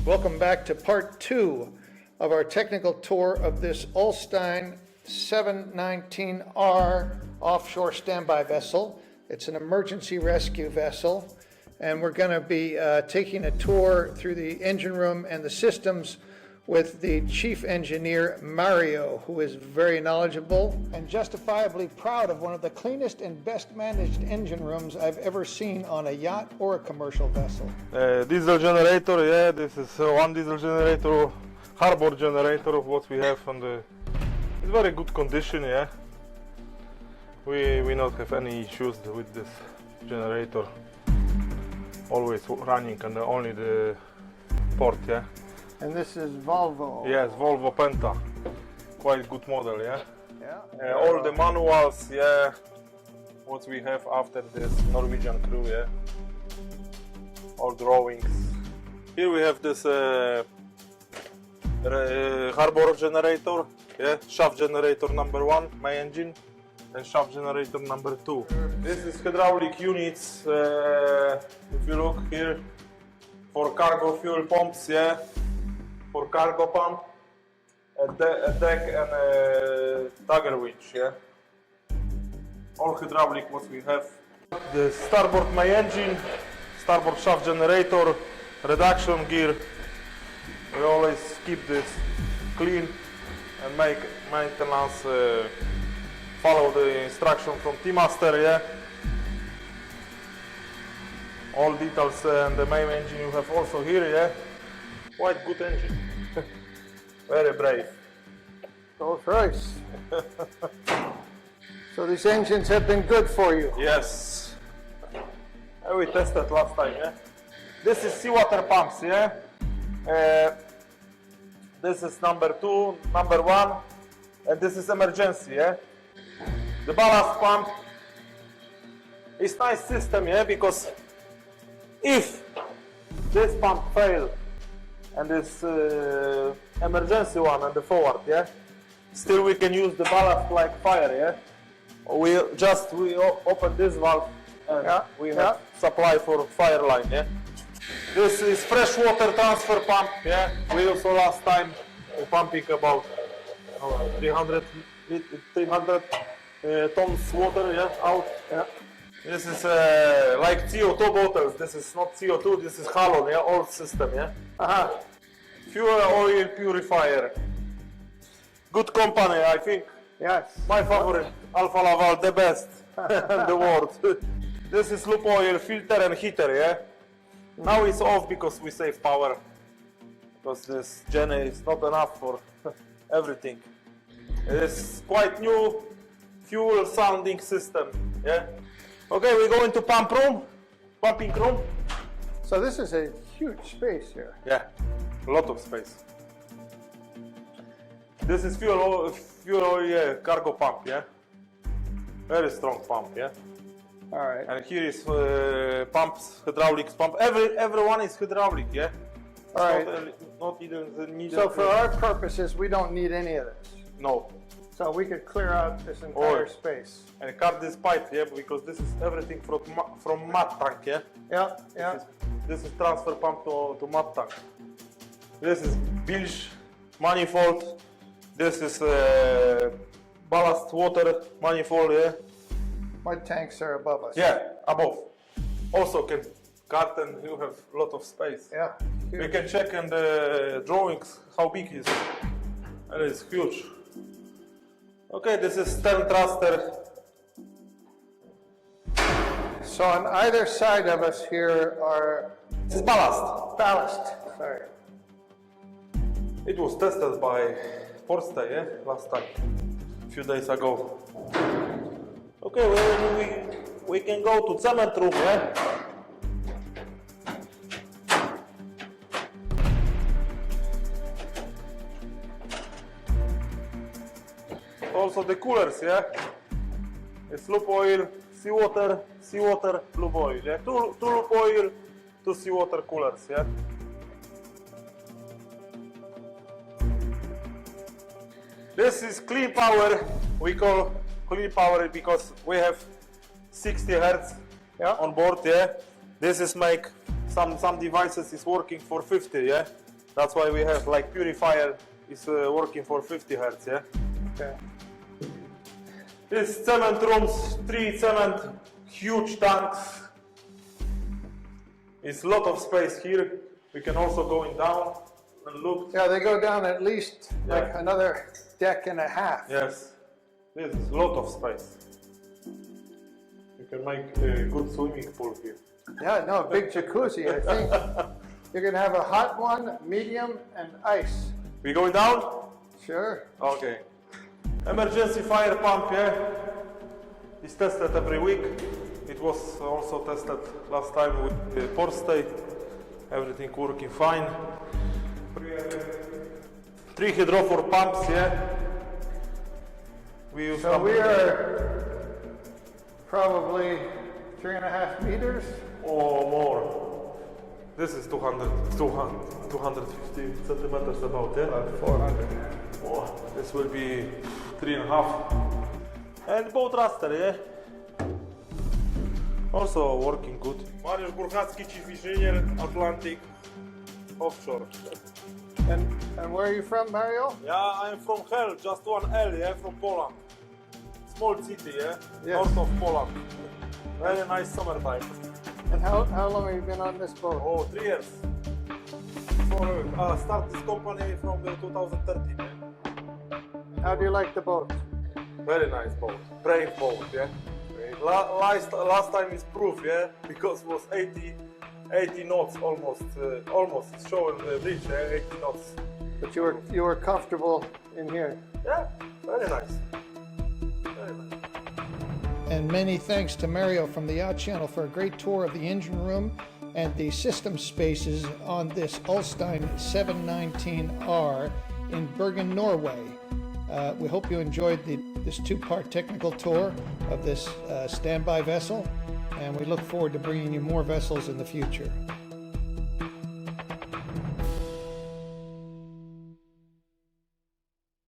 Welcome back to part 2 of our technical tour of this Ulstein 719R offshore standby vessel. It's an emergency rescue vessel, and we're going to be taking a tour through the engine room and the systems with the chief engineer, Mario, who is very knowledgeable and justifiably proud of one of the cleanest and best managed engine rooms I've ever seen on a yacht or a commercial vessel. Diesel generator, yeah, this is one diesel generator, harbor generator of what we have on the, it's very good condition, yeah. We not have any issues with this generator, always running and only the port, yeah. And this is Volvo. Yes, Volvo Penta, quite good model, yeah. Yeah. All the manuals, yeah, what we have after this Norwegian crew, yeah. All drawings. Here we have this harbor generator, yeah, shaft generator number 1, my engine, and shaft generator number 2. This is hydraulic units, if you look here, for cargo fuel pumps, yeah. For cargo pump, a deck and a tugger winch, yeah. All hydraulic what we have. The starboard my engine, starboard shaft generator, reduction gear. We always keep this clean and make maintenance, follow the instruction from T-Master, yeah. All details and the main engine you have also here, yeah. Quite good engine. Very brave. Rolls Royce. So these engines have been good for you? Yes. We tested last time, yeah. This is seawater pumps, yeah. This is number 2, number 1, and this is emergency, yeah. The ballast pump is nice system, yeah, because if this pump fails, and this emergency one and the forward, yeah. Still we can use the ballast like fire, yeah. We open this valve and we have supply for fire line, yeah. This is freshwater transfer pump, yeah. We also last time pumping about 300 tons water, yeah, out. Yeah. This is like CO2 bottles. This is not CO2. This is halon, yeah, old system, yeah. Fuel oil purifier. Good company, I think. Yes. My favorite, Alfa Laval, the best in the world. This is loop oil filter and heater, yeah. Now it's off because we save power. Because this gen is not enough for everything. It is quite new fuel sounding system, yeah. Okay, we go into pumping room. So this is a huge space here. Yeah, a lot of space. This is fuel oil, yeah, cargo pump, yeah. Very strong pump, yeah. All right. And here is pumps, hydraulics pump. Everyone is hydraulic, yeah. All right. Not even needed. So for our purposes, we don't need any of this. No. So we could clear out this entire space. And cut this pipe, yeah, because this is everything from mud tank, yeah. Yeah, yeah. This is transfer pump to mud tank. This is bilge manifold. This is ballast water manifold, yeah. Mud tanks are above us. Yeah, above. Also can cut and you have a lot of space. Yeah. Huge. We can check in the drawings how big it is. And it's huge. Okay, this is stern thruster. So on either side of us here are... This is ballast. Ballast, sorry. It was tested by Forsta, yeah, last time, a few days ago. Okay, we can go to cement room, yeah? Also the coolers, yeah? It's loop oil, seawater, loop oil, yeah? Two loop oil, 2 seawater coolers, yeah? This is clean power. We call clean power because we have 60 Hz on board, yeah? This is make some devices is working for 50, yeah? That's why we have like purifier is working for 50 hertz, yeah? Okay. This cement rooms, 3 cement, huge tanks. It's a lot of space here. We can also go in down and look. Yeah, they go down at least like Yeah. another deck and a half. Yes, this is a lot of space. You can make a good swimming pool here. Yeah, no, big jacuzzi. I think you can have a hot one, medium, and ice. We going down? Sure. Okay. Emergency fire pump, yeah. It's tested every week. It was also tested last time with the port stay. Everything working fine. 3 hydrophore pumps, yeah. We use So we are probably 3.5 meters. or more. This is 250 centimeters about, yeah? 400. Oh, this will be 3.5. And boat thruster, yeah? Also working good. Mariusz Burchacki, Chief Engineer, Atlantic, offshore. And where are you from, Mario? Yeah, I'm from Hell, just one L, yeah, from Poland. Small city, yeah? Yes. North of Poland. Very nice summertime. And how long have you been on this boat? Oh, 3 years. Start this company from 2013. Yeah? How do you like the boat? Very nice boat, brave boat, yeah. Last time is proof, yeah, because it was 80 knots almost showing the bridge, yeah, 80 knots. But you were comfortable in here. Yeah, very nice. Very nice. And many thanks to Mario from the Yacht Channel for a great tour of the engine room and the system spaces on this Ulstein 719R in Bergen, Norway. We hope you enjoyed this 2-part technical tour of this standby vessel, and we look forward to bringing you more vessels in the future.